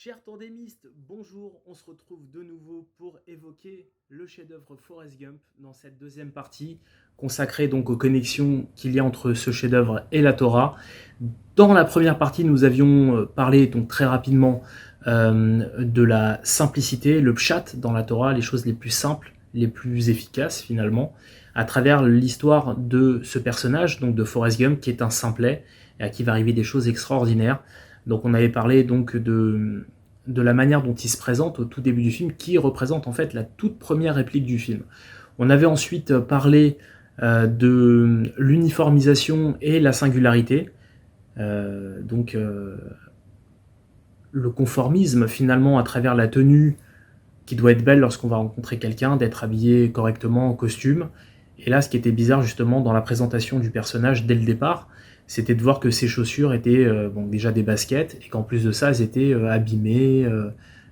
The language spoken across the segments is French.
Chers tandémistes, bonjour, on se retrouve de nouveau pour évoquer le chef-d'œuvre Forrest Gump dans cette deuxième partie consacrée donc aux connexions qu'il y a entre ce chef-d'œuvre et la Torah. Dans la première partie, nous avions parlé donc très rapidement de la simplicité, le pshat dans la Torah, les choses les plus simples, les plus efficaces finalement, à travers l'histoire de ce personnage, donc de Forrest Gump, qui est un simplet et à qui va arriver des choses extraordinaires. Donc on avait parlé donc de la manière dont il se présente au tout début du film, qui représente en fait la toute première réplique du film. On avait ensuite parlé de l'uniformisation et la singularité, le conformisme finalement à travers la tenue qui doit être belle lorsqu'on va rencontrer quelqu'un, d'être habillé correctement en costume. Et là, ce qui était bizarre justement dans la présentation du personnage dès le départ, c'était de voir que ses chaussures étaient déjà des baskets, et qu'en plus de ça, elles étaient abîmées,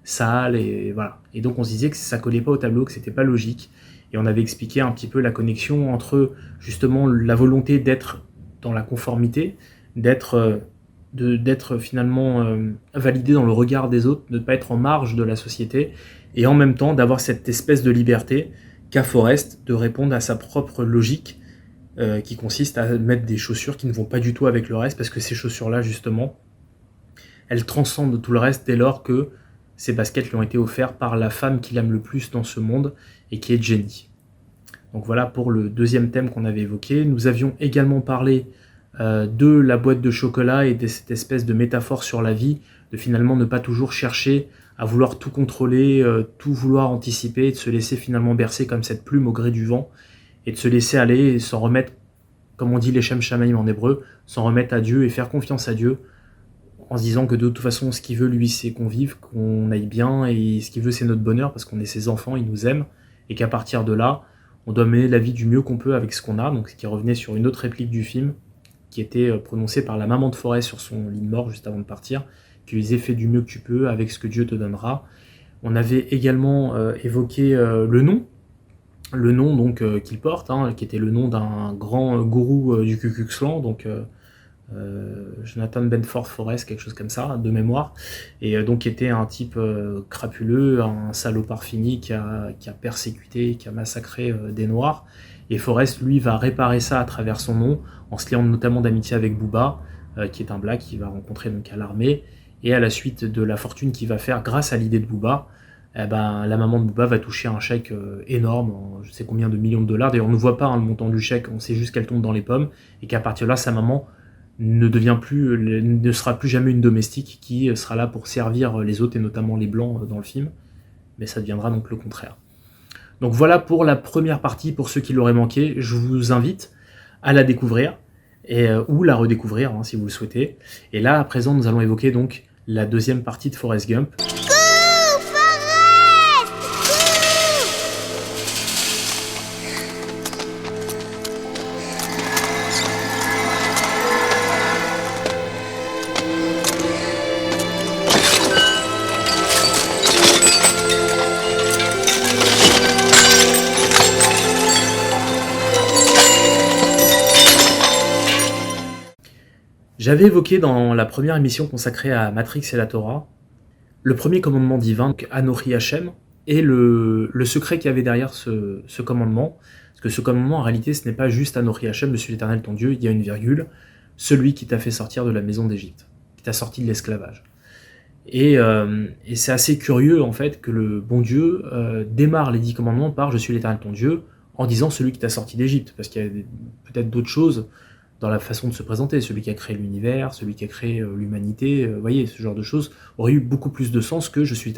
sales, et voilà. Et donc on se disait que ça collait pas au tableau, que c'était pas logique. Et on avait expliqué un petit peu la connexion entre justement la volonté d'être dans la conformité, d'être finalement validé dans le regard des autres, de ne pas être en marge de la société, et en même temps d'avoir cette espèce de liberté qu'a Forrest de répondre à sa propre logique, qui consiste à mettre des chaussures qui ne vont pas du tout avec le reste, parce que ces chaussures-là, justement, elles transcendent tout le reste dès lors que ces baskets lui ont été offertes par la femme qu'il aime le plus dans ce monde, et qui est Jenny. Donc voilà pour le deuxième thème qu'on avait évoqué. Nous avions également parlé de la boîte de chocolat et de cette espèce de métaphore sur la vie, de finalement ne pas toujours chercher à vouloir tout contrôler, tout vouloir anticiper, et de se laisser finalement bercer comme cette plume au gré du vent, et de se laisser aller et s'en remettre, comme on dit les Shem Shamaim en hébreu, s'en remettre à Dieu et faire confiance à Dieu, en se disant que de toute façon, ce qu'il veut, lui, c'est qu'on vive, qu'on aille bien, et ce qu'il veut, c'est notre bonheur, parce qu'on est ses enfants, il nous aime, et qu'à partir de là, on doit mener la vie du mieux qu'on peut avec ce qu'on a, donc ce qui revenait sur une autre réplique du film, qui était prononcée par la maman de Forrest sur son lit de mort juste avant de partir, qui lui disait « fais du mieux que tu peux avec ce que Dieu te donnera ». On avait également évoqué le nom donc qu'il porte, qui était le nom d'un grand gourou du Ku Klux Klan, donc Jonathan Benford Forrest, quelque chose comme ça, de mémoire, et donc qui était un type crapuleux, un salopard fini qui a persécuté, qui a massacré des Noirs. Et Forrest, lui, va réparer ça à travers son nom, en se liant notamment d'amitié avec Booba, qui est un black qu'il va rencontrer donc à l'armée, et à la suite de la fortune qu'il va faire grâce à l'idée de Booba, la maman de Booba va toucher un chèque énorme, je sais combien de millions de dollars. D'ailleurs, on ne voit pas le montant du chèque, on sait juste qu'elle tombe dans les pommes, et qu'à partir de là, sa maman ne sera plus jamais une domestique qui sera là pour servir les autres, et notamment les blancs dans le film, mais ça deviendra donc le contraire. Donc voilà pour la première partie, pour ceux qui l'auraient manqué, je vous invite à la découvrir, ou la redécouvrir si vous le souhaitez. Et là, à présent, nous allons évoquer donc la deuxième partie de Forrest Gump. J'avais évoqué dans la première émission consacrée à Matrix et la Torah le premier commandement divin, Anochi Hashem, et le secret qu'il y avait derrière ce commandement. Parce que ce commandement, en réalité, ce n'est pas juste Anochi Hashem, je suis l'Éternel ton Dieu, il y a une virgule, celui qui t'a fait sortir de la maison d'Égypte, qui t'a sorti de l'esclavage. Et c'est assez curieux, en fait, que le bon Dieu démarre les 10 commandements par « Je suis l'Éternel ton Dieu », en disant « celui qui t'a sorti d'Égypte », parce qu'il y a peut-être d'autres choses dans la façon de se présenter, celui qui a créé l'univers, celui qui a créé l'humanité, vous voyez, ce genre de choses aurait eu beaucoup plus de sens que « Je suis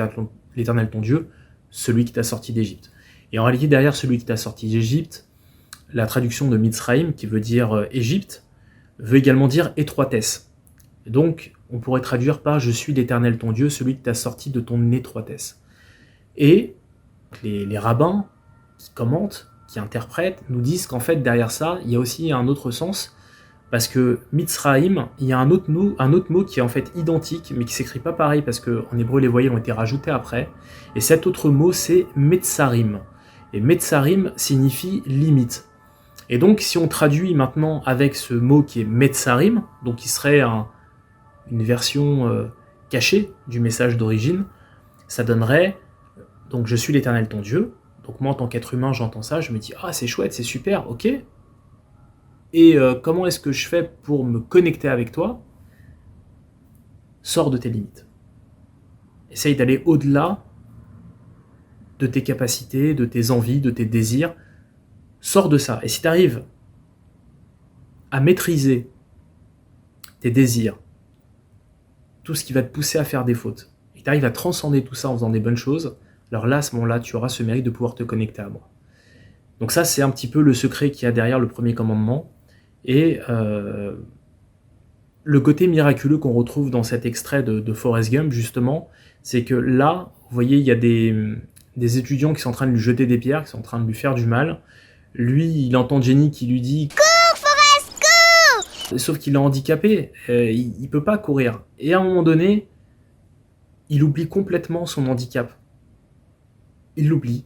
l'Éternel ton Dieu, celui qui t'a sorti d'Égypte ». Et en réalité, derrière celui qui t'a sorti d'Égypte, la traduction de Mitzraïm, qui veut dire Égypte, veut également dire étroitesse. Et donc, on pourrait traduire par « Je suis l'Éternel ton Dieu, celui qui t'a sorti de ton étroitesse ». Et les rabbins qui commentent, qui interprètent, nous disent qu'en fait, derrière ça, il y a aussi un autre sens, parce que Mitzraïm, il y a un autre mot qui est en fait identique, mais qui s'écrit pas pareil, parce qu'en hébreu, les voyelles ont été rajoutées après. Et cet autre mot, c'est Metzarim. Et Metzarim signifie limite. Et donc, si on traduit maintenant avec ce mot qui est Metzarim, donc qui serait une version caché du message d'origine, ça donnerait donc je suis l'Éternel ton Dieu. Donc moi en tant qu'être humain j'entends ça, je me dis ah c'est chouette, c'est super, ok. Et comment est-ce que je fais pour me connecter avec toi? Sors de tes limites. Essaye d'aller au-delà de tes capacités, de tes envies, de tes désirs. Sors de ça. Et si tu arrives à maîtriser tes désirs, tout ce qui va te pousser à faire des fautes, et tu arrives à transcender tout ça en faisant des bonnes choses, alors là, à ce moment-là, tu auras ce mérite de pouvoir te connecter à moi. Donc ça, c'est un petit peu le secret qu'il y a derrière le premier commandement. Et le côté miraculeux qu'on retrouve dans cet extrait de Forrest Gump, justement, c'est que là, vous voyez, il y a des étudiants qui sont en train de lui jeter des pierres, qui sont en train de lui faire du mal. Lui, il entend Jenny qui lui dit « Cours, Forrest, cours !» Sauf qu'il est handicapé, il peut pas courir. Et à un moment donné, il oublie complètement son handicap. Il l'oublie.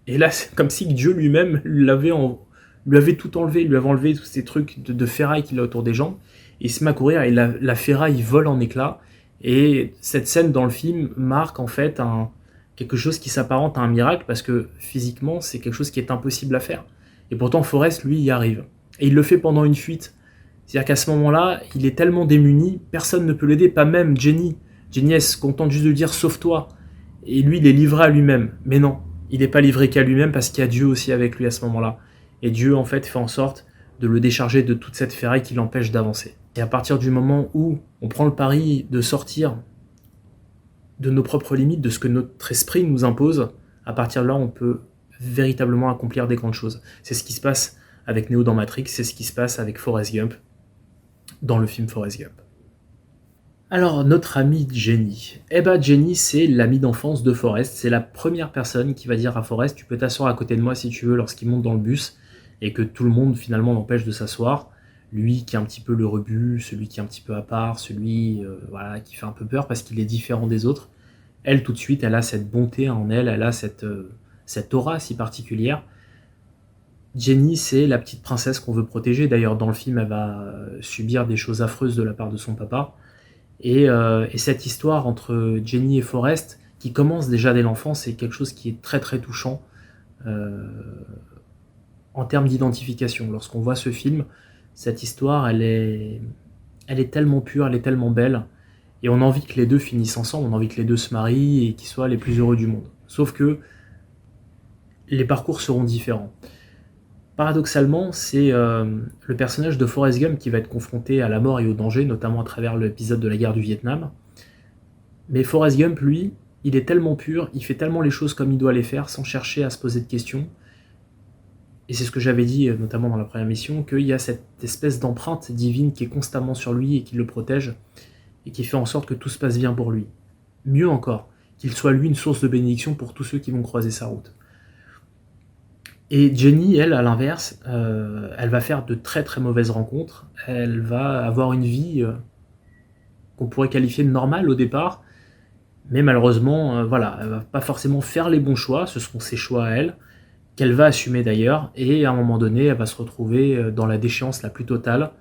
Et là, c'est comme si Dieu lui-même lui avait tout enlevé, lui avait enlevé tous ces trucs de ferraille qu'il a autour des jambes. Et il se met à courir et la ferraille vole en éclats. Et cette scène dans le film marque en fait quelque chose qui s'apparente à un miracle parce que physiquement, c'est quelque chose qui est impossible à faire. Et pourtant, Forrest, lui, y arrive. Et il le fait pendant une fuite. C'est-à-dire qu'à ce moment-là, il est tellement démuni, personne ne peut l'aider, pas même Jenny. Jenny, elle se contente juste de dire « sauve-toi ». Et lui, il est livré à lui-même. Mais non, il n'est pas livré qu'à lui-même parce qu'il y a Dieu aussi avec lui à ce moment-là. Et Dieu, en fait, fait en sorte de le décharger de toute cette ferraille qui l'empêche d'avancer. Et à partir du moment où on prend le pari de sortir de nos propres limites, de ce que notre esprit nous impose, à partir de là, on peut véritablement accomplir des grandes choses. C'est ce qui se passe avec Neo dans Matrix, c'est ce qui se passe avec Forrest Gump dans le film Forrest Gump. Alors, notre amie Jenny. Eh ben, Jenny, c'est l'amie d'enfance de Forrest. C'est la première personne qui va dire à Forrest « Tu peux t'asseoir à côté de moi si tu veux » lorsqu'il monte dans le bus et que tout le monde, finalement, l'empêche de s'asseoir. Lui qui est un petit peu le rebut, celui qui est un petit peu à part, celui voilà, qui fait un peu peur parce qu'il est différent des autres. Elle, tout de suite, elle a cette bonté en elle, elle a cette aura si particulière. Jenny, c'est la petite princesse qu'on veut protéger. D'ailleurs, dans le film, elle va subir des choses affreuses de la part de son papa. Et cette histoire entre Jenny et Forrest, qui commence déjà dès l'enfance, c'est quelque chose qui est très très touchant en termes d'identification. Lorsqu'on voit ce film, cette histoire, elle est tellement pure, elle est tellement belle, et on a envie que les deux finissent ensemble, on a envie que les deux se marient et qu'ils soient les plus heureux du monde. Sauf que les parcours seront différents. Paradoxalement, c'est le personnage de Forrest Gump qui va être confronté à la mort et au danger, notamment à travers l'épisode de la guerre du Vietnam. Mais Forrest Gump, lui, il est tellement pur, il fait tellement les choses comme il doit les faire, sans chercher à se poser de questions. Et c'est ce que j'avais dit, notamment dans la première mission, qu'il y a cette espèce d'empreinte divine qui est constamment sur lui et qui le protège, et qui fait en sorte que tout se passe bien pour lui. Mieux encore, qu'il soit lui une source de bénédiction pour tous ceux qui vont croiser sa route. Et Jenny, elle, à l'inverse, elle va faire de très très mauvaises rencontres. Elle va avoir une vie qu'on pourrait qualifier de normale au départ, mais malheureusement, voilà, elle va pas forcément faire les bons choix, ce seront ses choix à elle, qu'elle va assumer d'ailleurs, et à un moment donné, elle va se retrouver dans la déchéance la plus totale,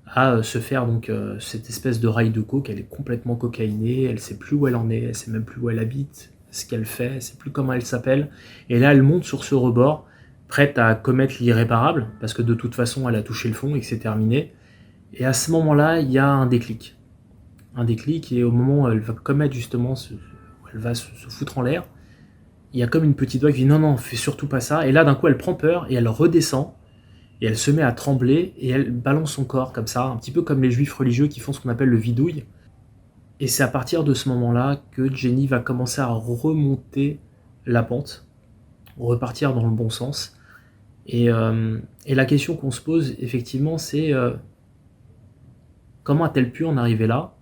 à se faire donc cette espèce de rail de coke. Elle est complètement cocaïnée, elle sait plus où elle en est, elle sait même plus où elle habite, ce qu'elle fait, elle sait plus comment elle s'appelle, et là elle monte sur ce rebord, prête à commettre l'irréparable, parce que de toute façon elle a touché le fond et que c'est terminé. Et à ce moment-là, il y a un déclic. Un déclic, et au moment où elle va commettre justement, où elle va se foutre en l'air, il y a comme une petite voix qui dit non, non, fais surtout pas ça. Et là, d'un coup, elle prend peur et elle redescend, et elle se met à trembler, et elle balance son corps comme ça, un petit peu comme les juifs religieux qui font ce qu'on appelle le vidouille. Et c'est à partir de ce moment-là que Jenny va commencer à remonter la pente, repartir dans le bon sens. Et la question qu'on se pose, effectivement, c'est comment a-t-elle pu en arriver là?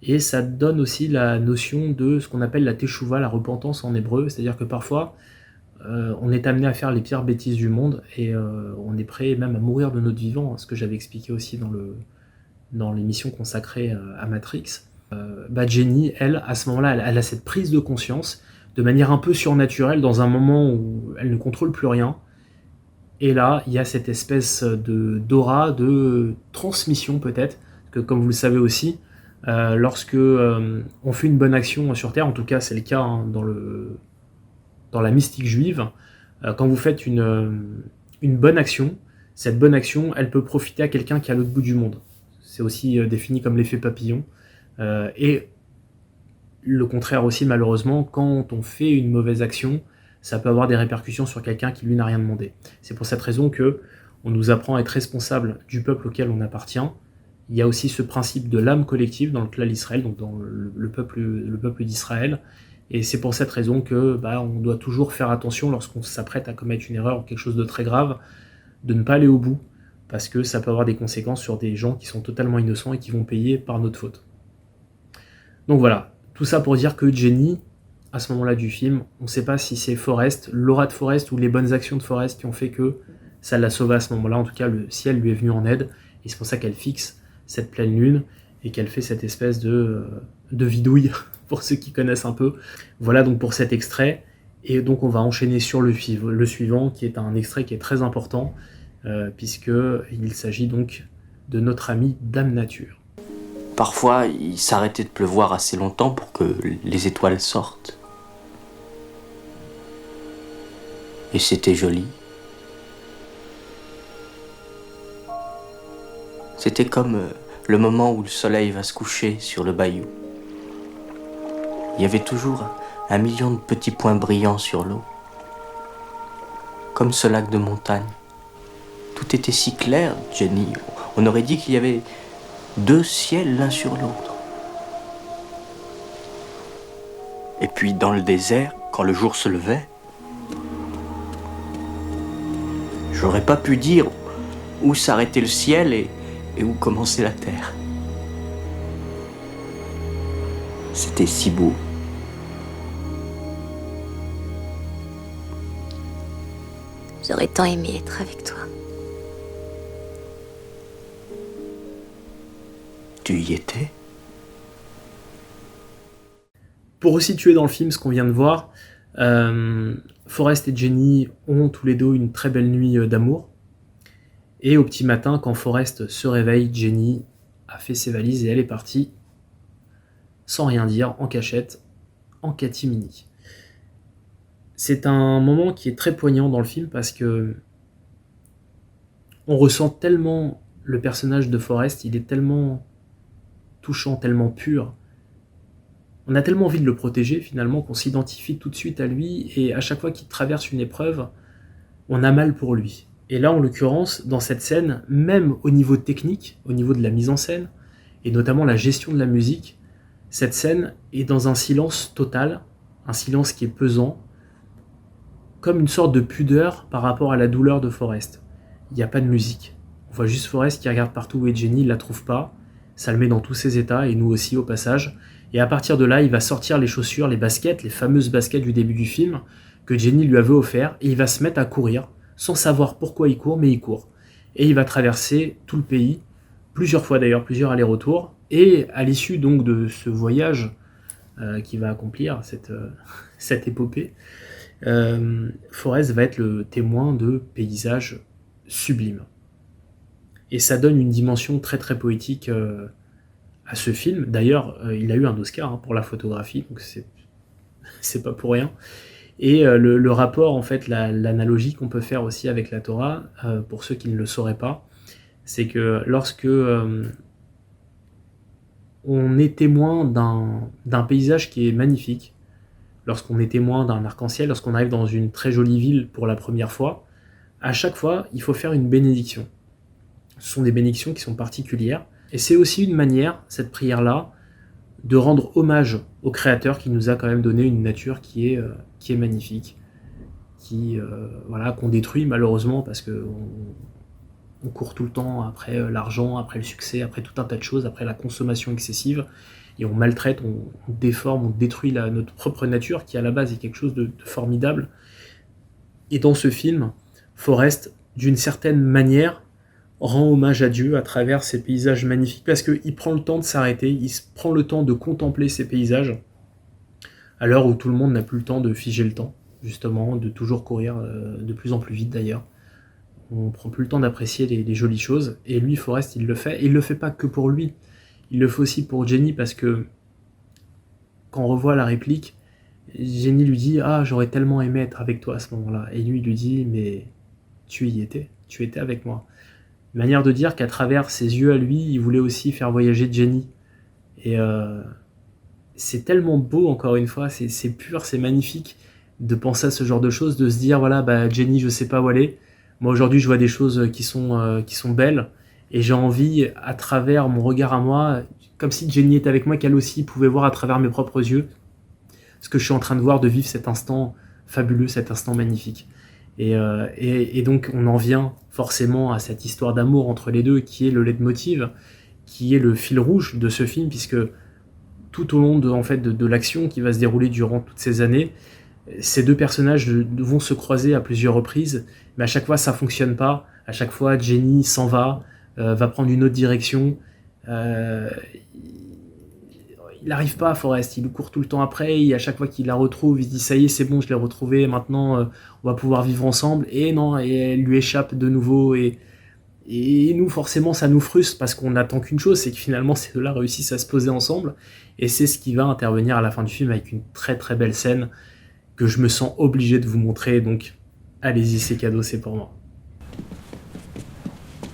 Et ça donne aussi la notion de ce qu'on appelle la teshuva, la repentance en hébreu, c'est-à-dire que parfois, on est amené à faire les pires bêtises du monde, et on est prêt même à mourir de notre vivant, ce que j'avais expliqué aussi dans l'émission consacrée à Matrix. Jenny, elle, à ce moment-là, elle a cette prise de conscience, de manière un peu surnaturelle, dans un moment où elle ne contrôle plus rien. Et là, il y a cette espèce d'aura, de transmission peut-être, que comme vous le savez aussi, Lorsque on fait une bonne action sur Terre, en tout cas c'est le cas hein, dans la mystique juive, quand vous faites une bonne action, cette bonne action, elle peut profiter à quelqu'un qui est à l'autre bout du monde. C'est aussi défini comme l'effet papillon. Et le contraire aussi, malheureusement, quand on fait une mauvaise action, ça peut avoir des répercussions sur quelqu'un qui lui n'a rien demandé. C'est pour cette raison que on nous apprend à être responsable du peuple auquel on appartient. Il y a aussi ce principe de l'âme collective dans le clan d'Israël, donc dans le peuple d'Israël. Et c'est pour cette raison que on doit toujours faire attention lorsqu'on s'apprête à commettre une erreur ou quelque chose de très grave, de ne pas aller au bout, parce que ça peut avoir des conséquences sur des gens qui sont totalement innocents et qui vont payer par notre faute. Donc voilà, tout ça pour dire que Jenny, à ce moment-là du film, on ne sait pas si c'est Forrest, l'aura de Forrest ou les bonnes actions de Forrest qui ont fait que ça l'a sauvée à ce moment-là. En tout cas, le ciel lui est venu en aide, et c'est pour ça qu'elle fixe cette pleine lune et qu'elle fait cette espèce de vidouille, pour ceux qui connaissent un peu. Voilà donc pour cet extrait, et donc on va enchaîner sur le suivant, qui est un extrait qui est très important, puisqu'il s'agit donc de notre amie Dame Nature. Parfois, il s'arrêtait de pleuvoir assez longtemps pour que les étoiles sortent. Et c'était joli. C'était comme le moment où le soleil va se coucher sur le bayou. Il y avait toujours 1 million de petits points brillants sur l'eau. Comme ce lac de montagne. Tout était si clair, Jenny. On aurait dit qu'il y avait 2 ciels l'un sur l'autre. Et puis dans le désert, quand le jour se levait, j'aurais pas pu dire où s'arrêtait le ciel et où commençait la terre. C'était si beau. J'aurais tant aimé être avec toi. Tu y étais ? Pour resituer dans le film ce qu'on vient de voir, Forrest et Jenny ont tous les deux une très belle nuit d'amour. Et au petit matin, quand Forrest se réveille, Jenny a fait ses valises et elle est partie, sans rien dire, en cachette, en catimini. C'est un moment qui est très poignant dans le film parce que on ressent tellement le personnage de Forrest, il est tellement touchant, tellement pur. On a tellement envie de le protéger finalement qu'on s'identifie tout de suite à lui et à chaque fois qu'il traverse une épreuve, on a mal pour lui. Et là, en l'occurrence, dans cette scène, même au niveau technique, au niveau de la mise en scène, et notamment la gestion de la musique, cette scène est dans un silence total, un silence qui est pesant, comme une sorte de pudeur par rapport à la douleur de Forrest. Il n'y a pas de musique. On voit juste Forrest qui regarde partout et Jenny ne la trouve pas. Ça le met dans tous ses états, et nous aussi au passage. Et à partir de là, il va sortir les chaussures, les baskets, les fameuses baskets du début du film, que Jenny lui avait offert, et il va se mettre à courir, sans savoir pourquoi il court, mais il court. Et il va traverser tout le pays, plusieurs fois d'ailleurs, plusieurs allers-retours, et à l'issue donc de ce voyage qu'il va accomplir, cette épopée, Forrest va être le témoin de paysages sublimes. Et ça donne une dimension très très poétique à ce film. D'ailleurs, il a eu un Oscar pour la photographie, donc c'est pas pour rien. Et le rapport, en fait, l'analogie qu'on peut faire aussi avec la Torah, pour ceux qui ne le sauraient pas, c'est que lorsque on est témoin d'un paysage qui est magnifique, lorsqu'on est témoin d'un arc-en-ciel, lorsqu'on arrive dans une très jolie ville pour la première fois, à chaque fois, il faut faire une bénédiction. Ce sont des bénédictions qui sont particulières, et c'est aussi une manière, cette prière-là, de rendre hommage au Créateur qui nous a quand même donné une nature qui est magnifique, qu'on détruit malheureusement parce qu'on court tout le temps après l'argent, après le succès, après tout un tas de choses, après la consommation excessive, et on maltraite, on déforme, on détruit notre propre nature qui à la base est quelque chose de formidable. Et dans ce film, Forrest, d'une certaine manière, rend hommage à Dieu à travers ces paysages magnifiques, parce qu'il prend le temps de s'arrêter, il prend le temps de contempler ces paysages, à l'heure où tout le monde n'a plus le temps de figer le temps, justement, de toujours courir de plus en plus vite d'ailleurs. On prend plus le temps d'apprécier les jolies choses, et lui, Forrest, il le fait, et il le fait pas que pour lui, il le fait aussi pour Jenny parce que quand on revoit la réplique, Jenny lui dit « Ah, j'aurais tellement aimé être avec toi à ce moment-là ». Et lui, il lui dit « Mais tu y étais, tu étais avec moi ». Une manière de dire qu'à travers ses yeux à lui, il voulait aussi faire voyager Jenny. Et c'est tellement beau, encore une fois, c'est pur, c'est magnifique de penser à ce genre de choses, de se dire, voilà, bah, Jenny, je sais pas où elle est. Moi, aujourd'hui, je vois des choses qui sont belles, et j'ai envie, à travers mon regard à moi, comme si Jenny était avec moi, qu'elle aussi pouvait voir à travers mes propres yeux ce que je suis en train de voir, de vivre cet instant fabuleux, cet instant magnifique. Et donc, on en vient forcément à cette histoire d'amour entre les deux, qui est le leitmotiv, qui est le fil rouge de ce film, puisque tout au long de l'action qui va se dérouler durant toutes ces années, ces deux personnages vont se croiser à plusieurs reprises, mais à chaque fois ça fonctionne pas. À chaque fois Jenny s'en va prendre une autre direction. Il n'arrive pas à Forrest, il court tout le temps après, et à chaque fois qu'il la retrouve, il se dit ça y est, c'est bon, je l'ai retrouvée, maintenant on va pouvoir vivre ensemble. Et non, et elle lui échappe de nouveau, et nous, forcément, ça nous frustre parce qu'on n'attend qu'une chose, c'est que finalement ces deux-là réussissent à se poser ensemble. Et c'est ce qui va intervenir à la fin du film avec une très très belle scène que je me sens obligé de vous montrer. Donc, allez-y, c'est cadeau, c'est pour moi.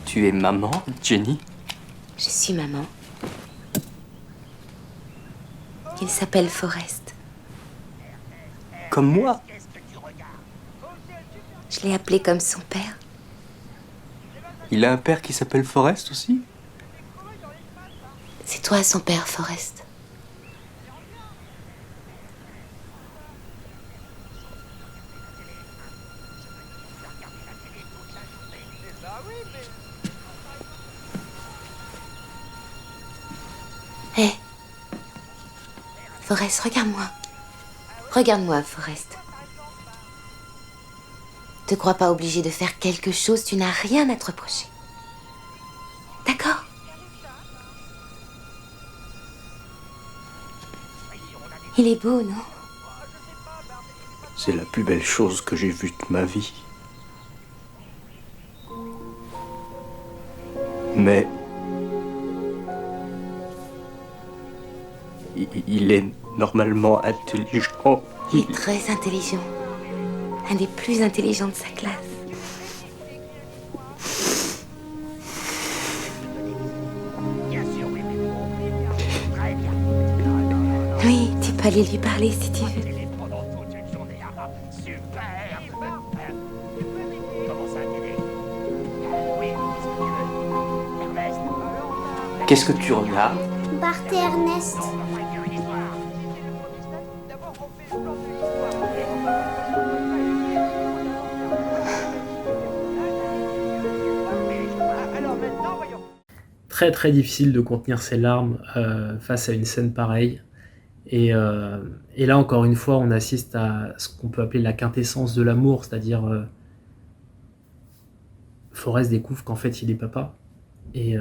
Tu es maman, Jenny? Je suis maman. Il s'appelle Forrest. Comme moi? Je l'ai appelé comme son père. Il a un père qui s'appelle Forrest aussi? C'est toi son père, Forrest. Hé, Forrest, regarde-moi. Regarde-moi, Forrest. Te crois pas obligé de faire quelque chose, tu n'as rien à te reprocher. D'accord? Il est beau, non? C'est la plus belle chose que j'ai vue de ma vie. Mais il est normalement intelligent. Il est très intelligent. Un des plus intelligents de sa classe. Oui, tu peux aller lui parler si tu veux. Qu'est-ce que tu regardes? Bart et Ernest. Très très difficile de contenir ses larmes face à une scène pareille. Et là, encore une fois, on assiste à ce qu'on peut appeler la quintessence de l'amour, c'est-à-dire Forrest découvre qu'en fait il est papa. Et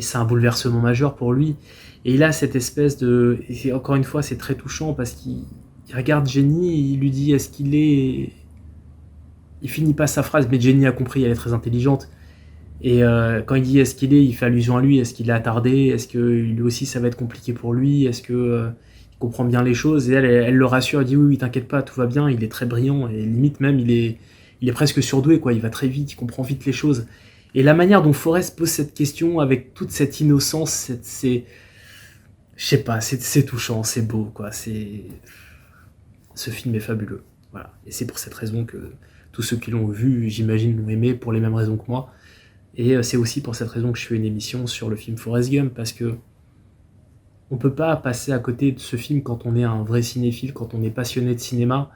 c'est un bouleversement majeur pour lui. Et il a cette espèce de... Et encore une fois, c'est très touchant parce qu'il regarde Jenny et il lui dit est-ce qu'il est... Il finit pas sa phrase, mais Jenny a compris, elle est très intelligente. Et quand il dit est-ce qu'il est, il fait allusion à lui, est-ce qu'il est attardé, est-ce que lui aussi ça va être compliqué pour lui, est-ce que il comprend bien les choses, et elle le rassure, elle dit oui, t'inquiète pas, tout va bien, il est très brillant, et limite même il est presque surdoué, quoi, il va très vite, il comprend vite les choses. Et la manière dont Forrest pose cette question avec toute cette innocence, je sais pas, c'est touchant, c'est beau, quoi, ce film est fabuleux, voilà. Et c'est pour cette raison que tous ceux qui l'ont vu, j'imagine, l'ont aimé pour les mêmes raisons que moi. Et c'est aussi pour cette raison que je fais une émission sur le film Forrest Gump, parce que on peut pas passer à côté de ce film quand on est un vrai cinéphile, quand on est passionné de cinéma.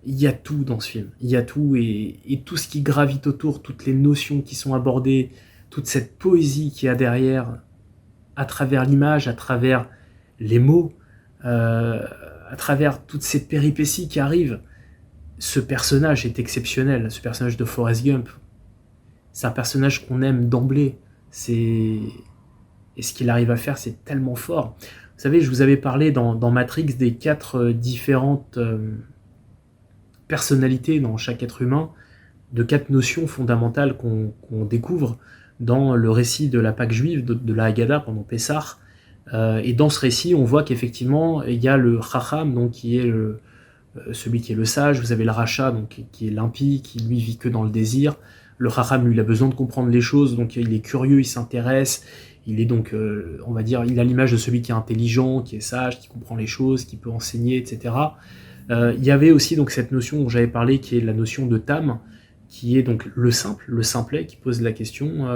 Il y a tout dans ce film, il y a tout, et tout ce qui gravite autour, toutes les notions qui sont abordées, toute cette poésie qu'il y a derrière, à travers l'image, à travers les mots, à travers toutes ces péripéties qui arrivent. Ce personnage est exceptionnel, ce personnage de Forrest Gump. C'est un personnage qu'on aime d'emblée. Et ce qu'il arrive à faire, c'est tellement fort. Vous savez, je vous avais parlé dans Matrix des 4 différentes personnalités dans chaque être humain, de 4 notions fondamentales qu'on découvre dans le récit de la Pâque juive, de la Haggadah pendant Pessah. Et dans ce récit, on voit qu'effectivement, il y a le Chacham, donc qui est celui qui est le sage, vous avez le Racha, donc qui est l'impie, qui lui vit que dans le désir. Le Chacham, lui, il a besoin de comprendre les choses, donc il est curieux, il s'intéresse, il est donc, on va dire, il a l'image de celui qui est intelligent, qui est sage, qui comprend les choses, qui peut enseigner, etc. Il y avait aussi donc cette notion dont j'avais parlé, qui est la notion de Tam, qui est donc le simple, le simplet, qui pose la question,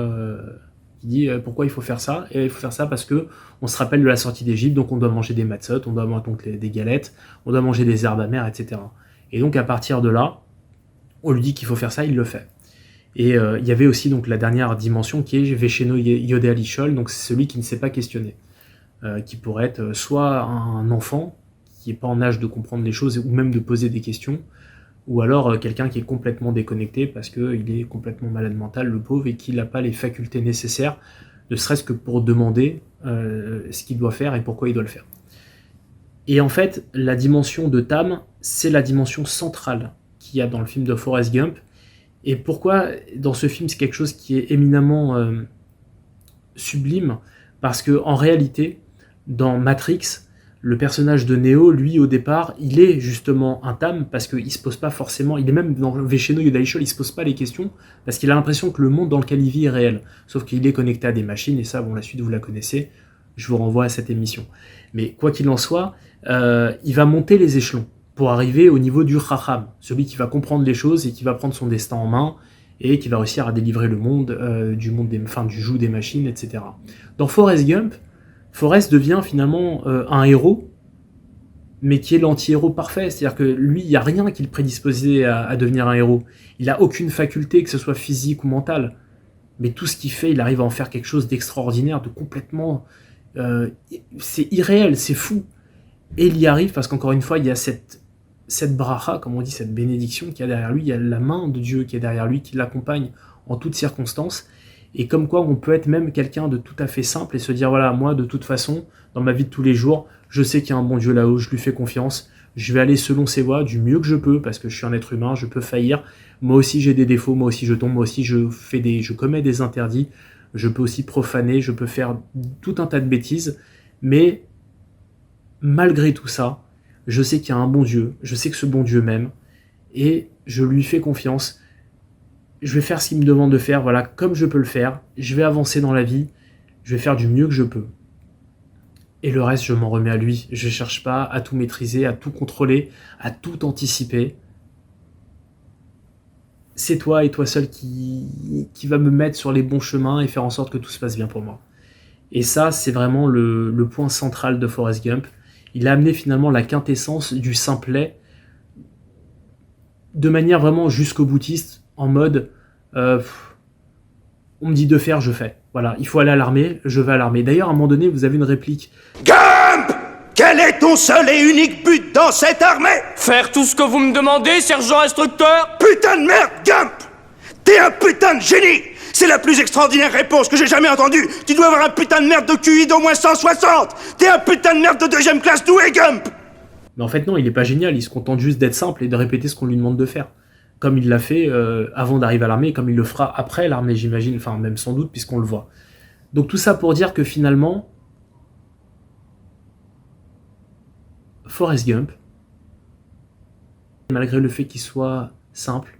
qui dit pourquoi il faut faire ça. Et il faut faire ça parce que on se rappelle de la sortie d'Égypte, donc on doit manger des matzot, on doit manger donc des galettes, on doit manger des herbes amères, etc. Et donc à partir de là, on lui dit qu'il faut faire ça, il le fait. Et il y avait aussi donc la dernière dimension qui est Vesheno Yodé Alishol, donc c'est celui qui ne sait pas questionner, qui pourrait être soit un enfant qui n'est pas en âge de comprendre les choses ou même de poser des questions, ou alors quelqu'un qui est complètement déconnecté parce qu'il est complètement malade mental, le pauvre, et qu'il n'a pas les facultés nécessaires, ne serait-ce que pour demander ce qu'il doit faire et pourquoi il doit le faire. Et en fait, la dimension de Tam, c'est la dimension centrale qu'il y a dans le film de Forrest Gump. Et pourquoi dans ce film c'est quelque chose qui est éminemment sublime? Parce que en réalité, dans Matrix, le personnage de Neo, lui, au départ, il est justement un Tam, parce qu'il se pose pas forcément, il est même dans Vesheno Yodaishol, il se pose pas les questions, parce qu'il a l'impression que le monde dans lequel il vit est réel. Sauf qu'il est connecté à des machines, et ça, bon, la suite, vous la connaissez, je vous renvoie à cette émission. Mais quoi qu'il en soit, il va monter les échelons pour arriver au niveau du Chacham, celui qui va comprendre les choses et qui va prendre son destin en main, et qui va réussir à délivrer le monde, du joug des machines, etc. Dans Forrest Gump, Forrest devient finalement un héros, mais qui est l'anti-héros parfait. C'est-à-dire que lui, il n'y a rien qui le prédisposait à devenir un héros. Il n'a aucune faculté, que ce soit physique ou mentale. Mais tout ce qu'il fait, il arrive à en faire quelque chose d'extraordinaire, de complètement... c'est irréel, c'est fou. Et il y arrive parce qu'encore une fois, il y a cette bracha, comme on dit, cette bénédiction qu'il y a derrière lui. Il y a la main de Dieu qui est derrière lui, qui l'accompagne en toutes circonstances. Et comme quoi on peut être même quelqu'un de tout à fait simple et se dire, voilà, moi, de toute façon, dans ma vie de tous les jours, je sais qu'il y a un bon Dieu là-haut, je lui fais confiance, je vais aller selon ses voies du mieux que je peux, parce que je suis un être humain, je peux faillir, moi aussi j'ai des défauts, moi aussi je tombe, moi aussi je commets des interdits, je peux aussi profaner, je peux faire tout un tas de bêtises, mais malgré tout ça, je sais qu'il y a un bon Dieu, je sais que ce bon Dieu m'aime, et je lui fais confiance. Je vais faire ce qu'il me demande de faire, voilà, comme je peux le faire, je vais avancer dans la vie, je vais faire du mieux que je peux. Et le reste, je m'en remets à lui. Je ne cherche pas à tout maîtriser, à tout contrôler, à tout anticiper. C'est toi et toi seul qui va me mettre sur les bons chemins et faire en sorte que tout se passe bien pour moi. Et ça, c'est vraiment le point central de Forrest Gump. Il a amené finalement la quintessence du simplet de manière vraiment jusqu'au boutiste, en mode on me dit de faire, je fais. Voilà, il faut aller à l'armée, je vais à l'armée. D'ailleurs, à un moment donné, vous avez une réplique. Gump! Quel est ton seul et unique but dans cette armée? Faire tout ce que vous me demandez, sergent instructeur? Putain de merde, Gump! T'es un putain de génie! C'est la plus extraordinaire réponse que j'ai jamais entendue! Tu dois avoir un putain de merde de QI d'au moins 160! T'es un putain de merde de deuxième classe doué, Gump! Mais en fait, non, il est pas génial, il se contente juste d'être simple et de répéter ce qu'on lui demande de faire. Comme il l'a fait avant d'arriver à l'armée, comme il le fera après l'armée, j'imagine, enfin même sans doute, puisqu'on le voit. Donc tout ça pour dire que finalement, Forrest Gump, malgré le fait qu'il soit simple,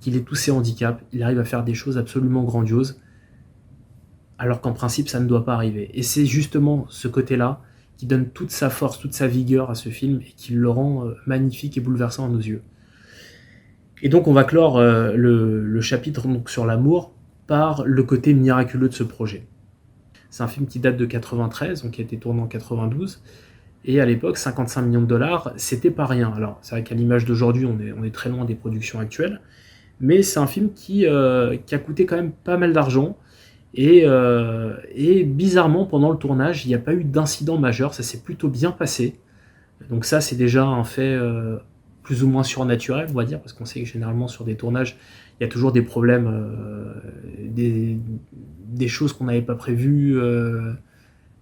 qu'il ait tous ses handicaps, il arrive à faire des choses absolument grandioses, alors qu'en principe ça ne doit pas arriver. Et c'est justement ce côté-là qui donne toute sa force, toute sa vigueur à ce film, et qui le rend magnifique et bouleversant à nos yeux. Et donc on va clore le chapitre donc, sur l'amour par le côté miraculeux de ce projet. C'est un film qui date de 93, donc qui a été tourné en 92, et à l'époque, 55 millions de dollars, c'était pas rien. Alors c'est vrai qu'à l'image d'aujourd'hui, on est très loin des productions actuelles, mais c'est un film qui a coûté quand même pas mal d'argent, et bizarrement, pendant le tournage, il n'y a pas eu d'incident majeur, ça s'est plutôt bien passé. Donc ça, c'est déjà un fait plus ou moins surnaturel, on va dire, parce qu'on sait que généralement sur des tournages, il y a toujours des problèmes, des choses qu'on n'avait pas prévues,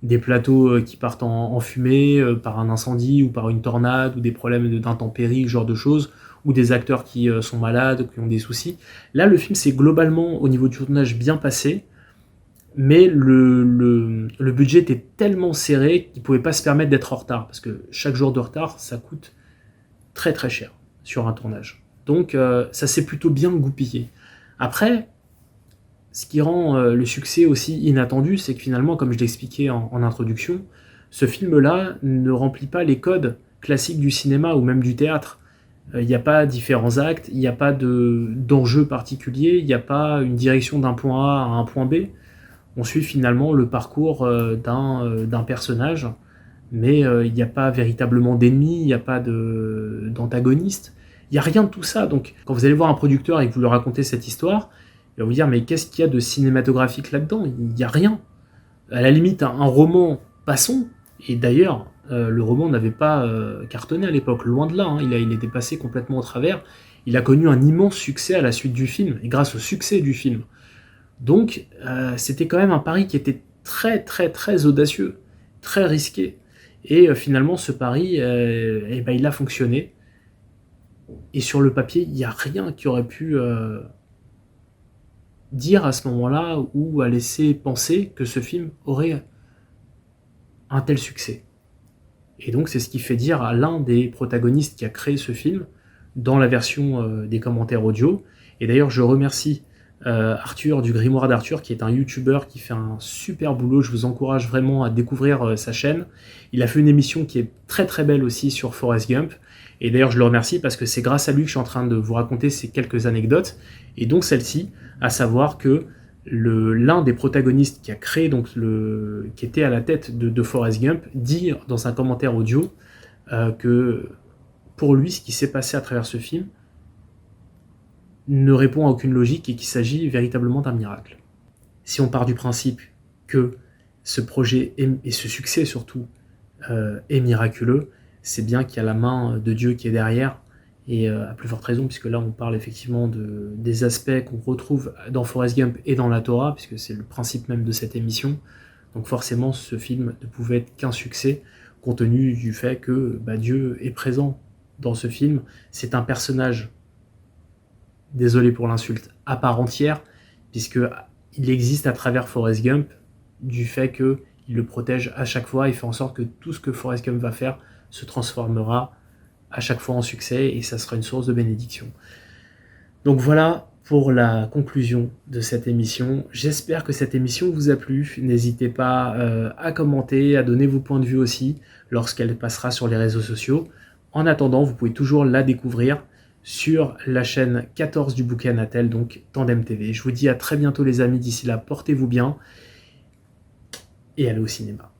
des plateaux qui partent en fumée par un incendie ou par une tornade, ou des problèmes d'intempéries, ce genre de choses, ou des acteurs qui sont malades, qui ont des soucis. Là, le film s'est globalement, au niveau du tournage, bien passé, mais le budget était tellement serré qu'il ne pouvait pas se permettre d'être en retard, parce que chaque jour de retard, ça coûte très très cher sur un tournage. Donc ça s'est plutôt bien goupillé. Après, ce qui rend le succès aussi inattendu, c'est que finalement, comme je l'expliquais en introduction, ce film-là ne remplit pas les codes classiques du cinéma ou même du théâtre. Il n'y a pas différents actes, il n'y a pas d'enjeu particulier, il n'y a pas une direction d'un point A à un point B. On suit finalement le parcours d'un personnage, mais il n'y a pas véritablement d'ennemis, il n'y a pas d'antagoniste. Il n'y a rien de tout ça. Donc, quand vous allez voir un producteur et que vous lui racontez cette histoire, il va vous dire, mais qu'est-ce qu'il y a de cinématographique là-dedans? Il n'y a rien. À la limite, un roman, passons. Et d'ailleurs, le roman n'avait pas cartonné à l'époque, loin de là. Hein. Il était passé complètement au travers. Il a connu un immense succès à la suite du film, et grâce au succès du film. Donc, c'était quand même un pari qui était très, très, très audacieux, très risqué. Et finalement, ce pari, il a fonctionné. Et sur le papier, il n'y a rien qui aurait pu dire à ce moment-là ou à laisser penser que ce film aurait un tel succès. Et donc, c'est ce qui fait dire à l'un des protagonistes qui a créé ce film, dans la version des commentaires audio. Et d'ailleurs, je remercie Arthur du Grimoire d'Arthur, qui est un youtubeur qui fait un super boulot. Je vous encourage vraiment à découvrir sa chaîne. Il a fait une émission qui est très très belle aussi sur Forrest Gump. Et d'ailleurs, je le remercie parce que c'est grâce à lui que je suis en train de vous raconter ces quelques anecdotes. Et donc celle-ci, à savoir que l'un des protagonistes qui a créé, qui était à la tête de Forrest Gump, dit dans un commentaire audio que pour lui, ce qui s'est passé à travers ce film ne répond à aucune logique et qu'il s'agit véritablement d'un miracle. Si on part du principe que ce projet et ce succès surtout est miraculeux, c'est bien qu'il y a la main de Dieu qui est derrière, et à plus forte raison, puisque là on parle effectivement des aspects qu'on retrouve dans Forrest Gump et dans la Torah, puisque c'est le principe même de cette émission. Donc forcément ce film ne pouvait être qu'un succès, compte tenu du fait que Dieu est présent dans ce film. C'est un personnage, désolé pour l'insulte, à part entière, puisqu'il existe à travers Forrest Gump, du fait qu'il le protège à chaque fois, il fait en sorte que tout ce que Forrest Gump va faire se transformera à chaque fois en succès, et ça sera une source de bénédiction. Donc voilà pour la conclusion de cette émission. J'espère que cette émission vous a plu. N'hésitez pas à commenter, à donner vos points de vue aussi, lorsqu'elle passera sur les réseaux sociaux. En attendant, vous pouvez toujours la découvrir sur la chaîne 14 du bouquet Natel, donc Tandem TV. Je vous dis à très bientôt les amis, d'ici là, portez-vous bien et allez au cinéma.